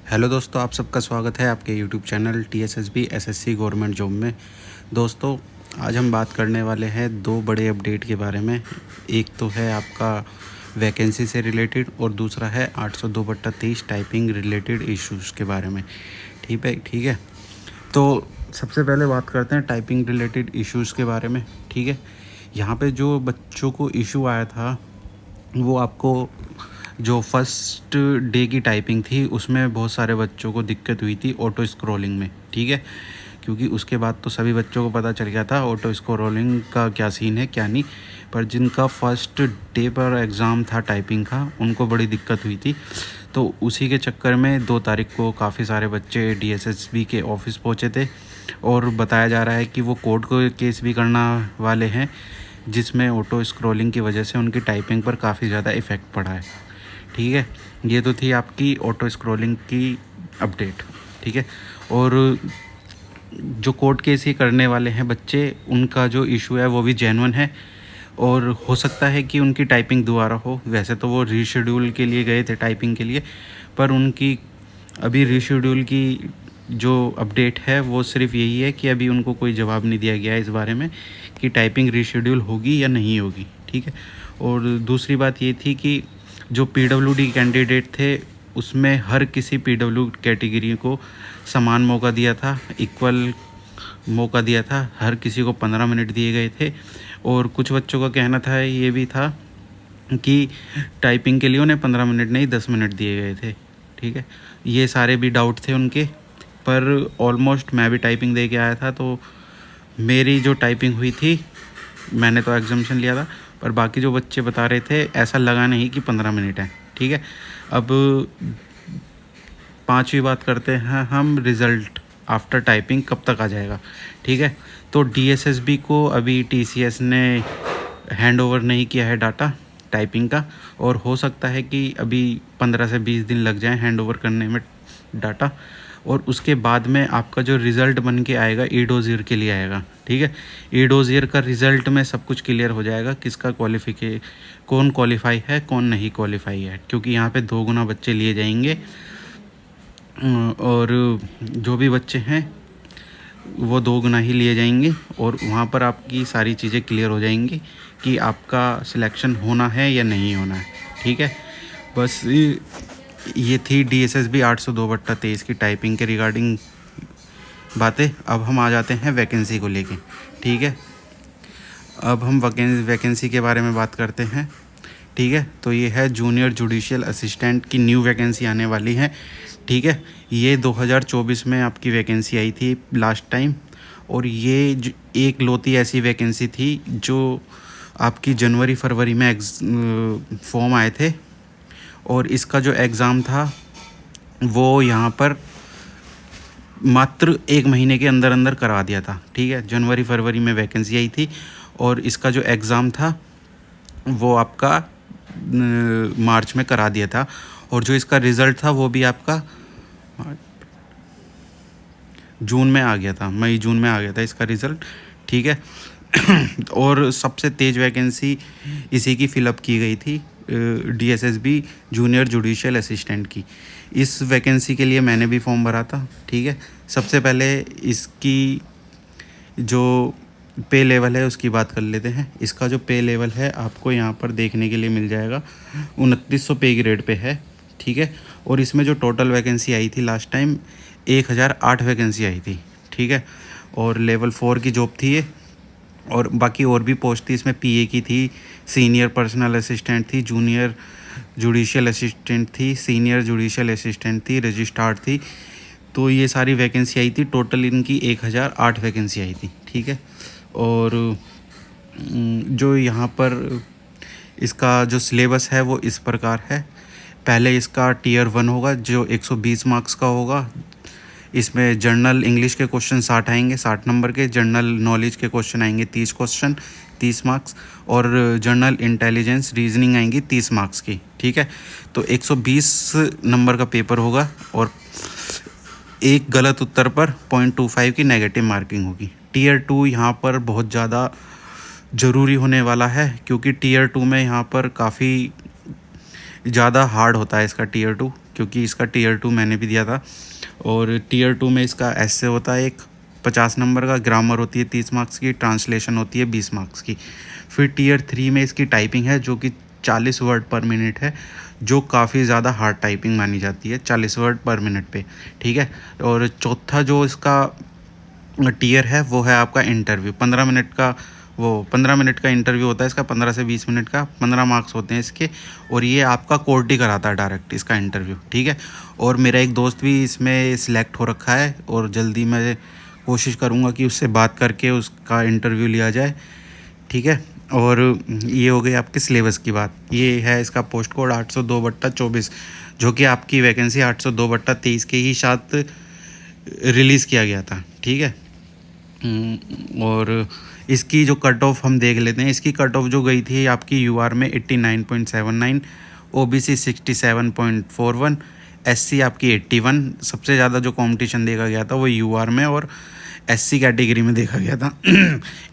Hello दोस्तों, आप सबका स्वागत है आपके YouTube channel TSSB SSC government job में। दोस्तों, आज हम बात करने वाले हैं दो बड़े अपडेट के बारे में। एक तो है आपका वैकेंसी से रिलेटेड और दूसरा है 802/23 टाइपिंग रिलेटेड इश्यूज़ के बारे में। ठीक है। तो सबसे पहले बात करते हैं टाइपिंग रिलेटेड इश्यूज़ के बारे में। ठीक है, यहाँ पे जो बच्चों को इशू आया था वो आपको जो फर्स्ट डे की टाइपिंग थी उसमें बहुत सारे बच्चों को दिक्कत हुई थी ऑटो स्क्रॉलिंग में। ठीक है, क्योंकि उसके बाद तो सभी बच्चों को पता चल गया था ऑटो स्क्रॉलिंग का क्या सीन है क्या नहीं, पर जिनका फर्स्ट डे पर एग्ज़ाम था टाइपिंग का उनको बड़ी दिक्कत हुई थी। तो उसी के चक्कर में 2 तारीख को काफ़ी सारे बच्चे DSSB के ऑफिस पहुँचे थे और बताया जा रहा है कि वो कोर्ट को केस भी करना वाले हैं, जिसमें ऑटो स्क्रॉलिंग की वजह से उनकी टाइपिंग पर काफ़ी ज़्यादा इफ़ेक्ट पड़ा है। ठीक है, ये तो थी आपकी ऑटो स्क्रॉलिंग की अपडेट। ठीक है, और जो कोर्ट केस ही करने वाले हैं बच्चे, उनका जो इशू है वो भी जेन्युइन है और हो सकता है कि उनकी टाइपिंग दोबारा हो। वैसे तो वो रीशेड्यूल के लिए गए थे टाइपिंग के लिए, पर उनकी अभी रीशेड्यूल की जो अपडेट है वो सिर्फ यही है कि अभी उनको कोई जवाब नहीं दिया गया है इस बारे में कि टाइपिंग रीशेड्यूल होगी या नहीं होगी। ठीक है, और दूसरी बात ये थी कि जो PWD कैंडिडेट थे उसमें हर किसी PW कैटेगरी को समान मौका दिया था, इक्वल मौका दिया था, हर किसी को 15 मिनट दिए गए थे। और कुछ बच्चों का कहना था ये भी था कि टाइपिंग के लिए उन्हें 15 मिनट नहीं 10 मिनट दिए गए थे। ठीक है, ये सारे भी डाउट थे उनके, पर ऑलमोस्ट मैं भी टाइपिंग दे के आया था तो मेरी जो टाइपिंग हुई थी मैंने तो एग्जामिशन लिया था, पर बाकी जो बच्चे बता रहे थे ऐसा लगा नहीं कि 15 मिनट है। ठीक है, अब 5वीं बात करते हैं हम, रिज़ल्ट आफ्टर टाइपिंग कब तक आ जाएगा। ठीक है, तो DSSB को अभी TCS ने हैंड ओवर नहीं किया है डाटा टाइपिंग का, और हो सकता है कि अभी 15 से 20 दिन लग जाए हैंड ओवर करने में डाटा, और उसके बाद में आपका जो रिज़ल्ट बन के आएगा EDOS के लिए आएगा। ठीक है, EDOS का रिज़ल्ट में सब कुछ क्लियर हो जाएगा, किसका कौन क्वालिफाई है कौन नहीं क्वालिफाई है, क्योंकि यहाँ पे 2 गुना बच्चे लिए जाएंगे और जो भी बच्चे हैं वो 2 गुना ही लिए जाएंगे और वहाँ पर आपकी सारी चीज़ें क्लियर हो जाएंगी कि आपका सिलेक्शन होना है या नहीं होना है। ठीक है, बस ये थी DSSB 802/23 की टाइपिंग के रिगार्डिंग बातें। अब हम आ जाते हैं वैकेंसी को लेके। ठीक है, अब हम वैकेंसी के बारे में बात करते हैं। ठीक है, तो ये है जूनियर जुडिशियल असिस्टेंट की न्यू वैकेंसी आने वाली है। ठीक है, ये 2024 में आपकी वैकेंसी आई थी लास्ट टाइम, और ये एक लौती ऐसी वैकेंसी थी जो आपकी जनवरी फरवरी में फॉर्म आए थे, और इसका जो एग्ज़ाम था वो यहाँ पर मात्र 1 महीने के अंदर अंदर करा दिया था। ठीक है, जनवरी फरवरी में वैकेंसी आई थी और इसका जो एग्ज़ाम था वो आपका मार्च में करा दिया था, और जो इसका रिज़ल्ट था वो भी आपका जून में आ गया था, मई जून में आ गया था इसका रिज़ल्ट। ठीक है, और सबसे तेज़ वैकेंसी इसी की फ़िलअप की गई थी DSSB जूनियर जुडिशियल असिस्टेंट की। इस वैकेंसी के लिए मैंने भी फॉर्म भरा था। ठीक है, सबसे पहले इसकी जो पे लेवल है उसकी बात कर लेते हैं। इसका जो पे लेवल है आपको यहाँ पर देखने के लिए मिल जाएगा, 2900 पे ग्रेड पे है। ठीक है, और इसमें जो टोटल वैकेंसी आई थी लास्ट टाइम 1008 वैकेंसी आई थी। ठीक है, और लेवल 4 की जॉब थी ये, और बाकी और भी पोस्ट थी इसमें। PA की थी, सीनियर पर्सनल असिस्टेंट थी, जूनियर जुडिशियल असिस्टेंट थी, सीनियर जुडिशियल असिस्टेंट थी, रजिस्ट्रार थी। तो ये सारी वैकेंसी आई थी, टोटल इनकी 1008 वैकेंसी आई थी। ठीक है, और जो यहाँ पर इसका जो सिलेबस है वो इस प्रकार है। पहले इसका Tier 1 होगा जो 120 मार्क्स का होगा। इसमें जनरल इंग्लिश के क्वेश्चन 60 आएंगे, 60 नंबर के। जनरल नॉलेज के क्वेश्चन आएंगे 30 क्वेश्चन, 30 मार्क्स, और जनरल इंटेलिजेंस रीजनिंग आएंगी 30 मार्क्स की। ठीक है, तो 120 नंबर का पेपर होगा और एक गलत उत्तर पर 0.25 की नेगेटिव मार्किंग होगी। Tier 2 यहाँ पर बहुत ज़्यादा ज़रूरी होने वाला है, क्योंकि Tier 2 में यहाँ पर काफ़ी ज़्यादा हार्ड होता है इसका Tier 2, क्योंकि इसका टीयर 2 मैंने भी दिया था। और टीयर 2 में इसका ऐसे होता है, एक 50 नंबर का, ग्रामर होती है 30 मार्क्स की, ट्रांसलेशन होती है 20 मार्क्स की। फिर टीयर 3 में इसकी टाइपिंग है जो कि 40 वर्ड पर मिनट है, जो काफ़ी ज़्यादा हार्ड टाइपिंग मानी जाती है 40 वर्ड पर मिनट पे, ठीक है। और चौथा जो इसका टीयर है वो है आपका इंटरव्यू, 15 मिनट का, वो 15 मिनट का इंटरव्यू होता है इसका, 15 से 20 मिनट का, 15 मार्क्स होते हैं इसके। और ये आपका कोर्ट ही कराता है डायरेक्ट इसका इंटरव्यू, ठीक है। और मेरा एक दोस्त भी इसमें सिलेक्ट हो रखा है और जल्दी मैं कोशिश करूँगा कि उससे बात करके उसका इंटरव्यू लिया जाए, ठीक है। और ये हो गई आपके सिलेबस की बात। ये है इसका पोस्ट कोड 802/24, जो कि आपकी वैकेंसी 802/23 के ही साथ रिलीज़ किया गया था, ठीक है। और इसकी जो कट ऑफ हम देख लेते हैं। इसकी कट ऑफ जो गई थी आपकी यूआर में 89.79, ओबीसी 67.41, एससी आपकी 81। सबसे ज़्यादा जो कंपटीशन देखा गया था वो यूआर में और एससी कैटेगरी में देखा गया था।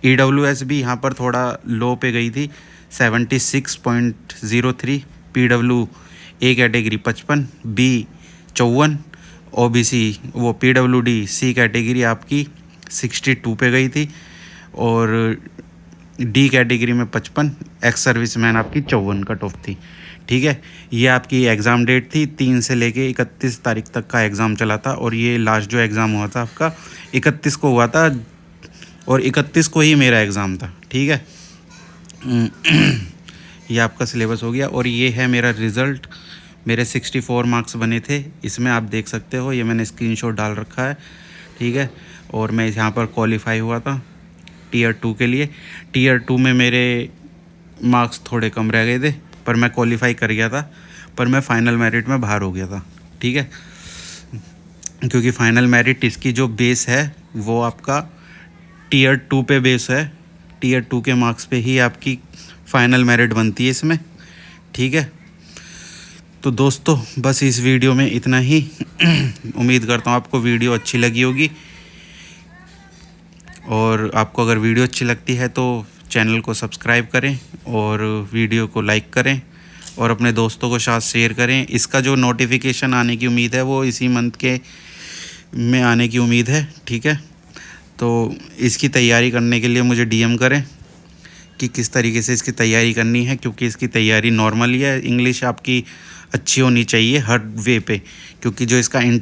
ईडब्ल्यूएस भी यहाँ पर थोड़ा लो पे गई थी, 76.03, PW A category 55, B 54, OBC वो पीडब्ल्यूडी सी कैटेगरी आपकी 62 पे गई थी, और डी कैटेगरी में 55, एक्स सर्विसमैन आपकी 54 कट ऑफ थी, ठीक है। ये आपकी एग्ज़ाम डेट थी, 3 से लेके 31 तारीख तक का एग्ज़ाम चला था। और ये लास्ट जो एग्ज़ाम हुआ था आपका 31 को हुआ था, और 31 को ही मेरा एग्ज़ाम था, ठीक है। ये आपका सिलेबस हो गया। और ये है मेरा रिज़ल्ट। मेरे 64 मार्क्स बने थे इसमें, आप देख सकते हो, ये मैंने स्क्रीनशॉट डाल रखा है, ठीक है। और मैं यहाँ पर क्वालिफाई हुआ था टीयर 2 के लिए। टीयर 2 में मेरे मार्क्स थोड़े कम रह गए थे, पर मैं क्वालिफाई कर गया था, पर मैं फ़ाइनल मेरिट में बाहर हो गया था, ठीक है। क्योंकि फ़ाइनल मेरिट इसकी जो बेस है वो आपका टीयर 2 पे बेस है, टीयर 2 के मार्क्स पे ही आपकी फ़ाइनल मेरिट बनती है इसमें, ठीक है। तो दोस्तों बस इस वीडियो में इतना ही। उम्मीद करता हूँ आपको वीडियो अच्छी लगी होगी, और आपको अगर वीडियो अच्छी लगती है तो चैनल को सब्सक्राइब करें और वीडियो को लाइक करें और अपने दोस्तों को साथ शेयर करें। इसका जो नोटिफिकेशन आने की उम्मीद है वो इसी मंथ के में आने की उम्मीद है, ठीक है। तो इसकी तैयारी करने के लिए मुझे डीएम करें कि किस तरीके से इसकी तैयारी करनी है, क्योंकि इसकी तैयारी नॉर्मल ही है। इंग्लिश आपकी अच्छी होनी चाहिए हर वे पे, क्योंकि जो इसका